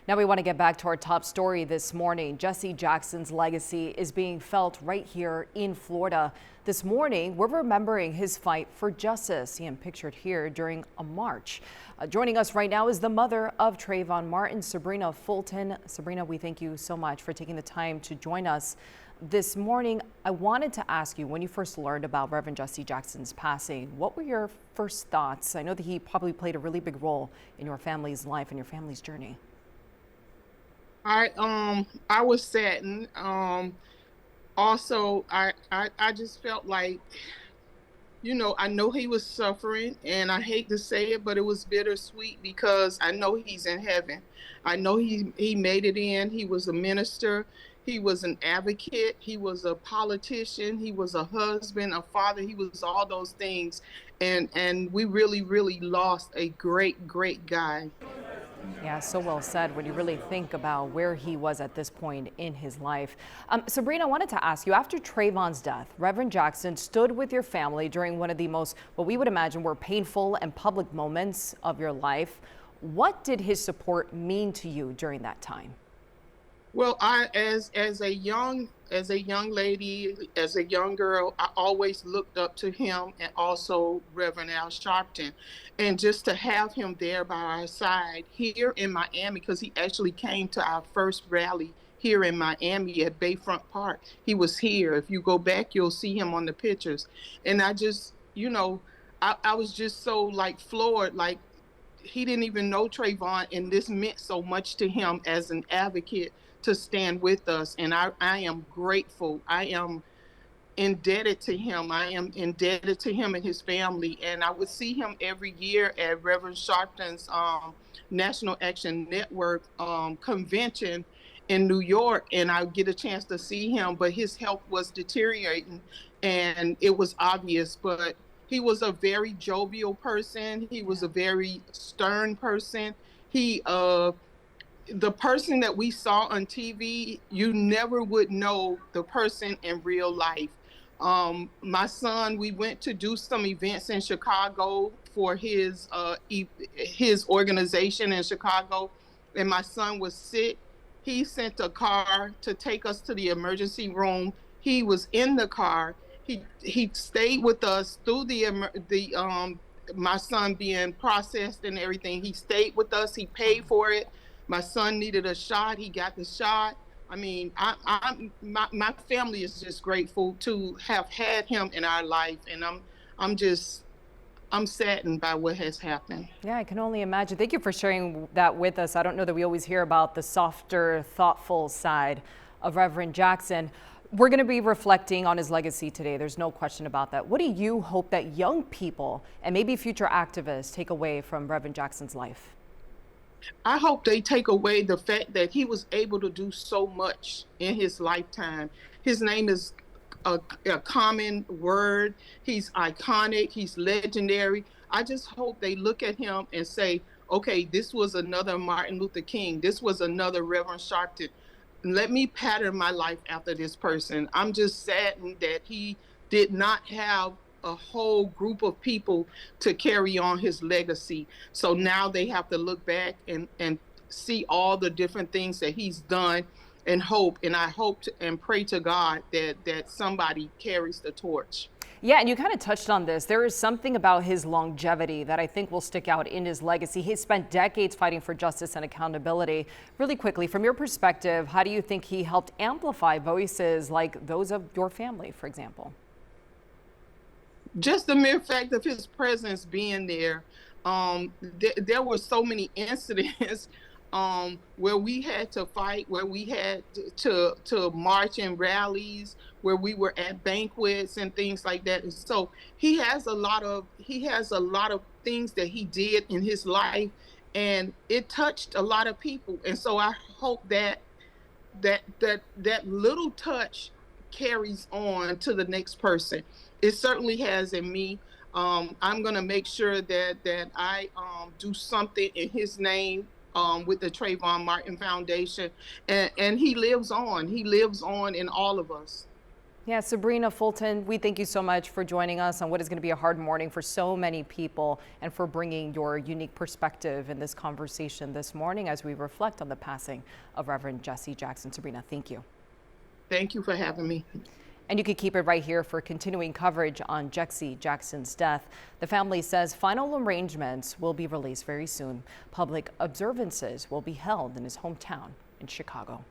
Now we want to get back to our top story this morning. Jesse Jackson's legacy is being felt right here in Florida. This morning, we're remembering his fight for justice. See him pictured here during a march. Joining us right now is the mother of Trayvon Martin, Sybrina Fulton. Sybrina, we thank you so much for taking the time to join us this morning. I wanted to ask you, when you first learned about Reverend Jesse Jackson's passing, what were your first thoughts? I know that he probably played a really big role in your family's life and your family's journey. I was saddened. Also, I just felt like, I know he was suffering, and I hate to say it, but it was bittersweet because I know he's in heaven. I know he made it in. He was a minister. He was an advocate. He was a politician. He was a husband, a father. He was all those things. And we really, really lost a great, great guy. Yeah, so well said when you really think about where he was at this point in his life. Sabrina, I wanted to ask you, after Trayvon's death, Reverend Jackson stood with your family during one of the most, what we would imagine were painful and public moments of your life. What did his support mean to you during that time? Well, as a young lady, as a young girl, I always looked up to him, and also Reverend Al Sharpton, and just to have him there by our side here in Miami, because he actually came to our first rally here in Miami at Bayfront Park. He was here. If you go back, you'll see him on the pictures. And I just, I was just so like floored, like he didn't even know Trayvon, and this meant so much to him as an advocate to stand with us. And I am grateful. I am indebted to him. I am indebted to him and his family. And I would see him every year at Reverend Sharpton's National Action Network convention in New York, and I would get a chance to see him, but his health was deteriorating, and it was obvious. But he was a very jovial person. He was a very stern person. The person that we saw on TV, you never would know the person in real life. My son, we went to do some events in Chicago for his organization in Chicago, and my son was sick. He sent a car to take us to the emergency room. He was in the car. He stayed with us through my son being processed and everything. He stayed with us. He paid for it. My son needed a shot. He got the shot. I mean, my family is just grateful to have had him in our life, and I'm saddened by what has happened. Yeah, I can only imagine. Thank you for sharing that with us. I don't know that we always hear about the softer, thoughtful side of Reverend Jackson. We're going to be reflecting on his legacy today. There's no question about that. What do you hope that young people and maybe future activists take away from Reverend Jackson's life? I hope they take away the fact that he was able to do so much in his lifetime. His name is a common word. He's iconic. He's legendary. I just hope they look at him and say, okay, this was another Martin Luther King. This was another Reverend Sharpton. Let me pattern my life after this person. I'm just saddened that he did not have a whole group of people to carry on his legacy. So now they have to look back and see all the different things that he's done, and I hope and pray to God that somebody carries the torch. Yeah, and you kind of touched on this. There is something about his longevity that I think will stick out in his legacy. He spent decades fighting for justice and accountability. Really quickly, from your perspective, how do you think he helped amplify voices like those of your family, for example? Just the mere fact of his presence being there. There were so many incidents where we had to fight, where we had to march in rallies, where we were at banquets and things like that. And so he has a lot of things that he did in his life, and it touched a lot of people. And so I hope that little touch carries on to the next person. It certainly has in me. I'm going to make sure that I do something in his name with the Trayvon Martin Foundation, and he lives on. He lives on in all of us. Yeah, Sabrina Fulton, we thank you so much for joining us on what is going to be a hard morning for so many people and for bringing your unique perspective in this conversation this morning as we reflect on the passing of Reverend Jesse Jackson. Sabrina, thank you. Thank you for having me. And you can keep it right here for continuing coverage on Jesse Jackson's death. The family says final arrangements will be released very soon. Public observances will be held in his hometown in Chicago.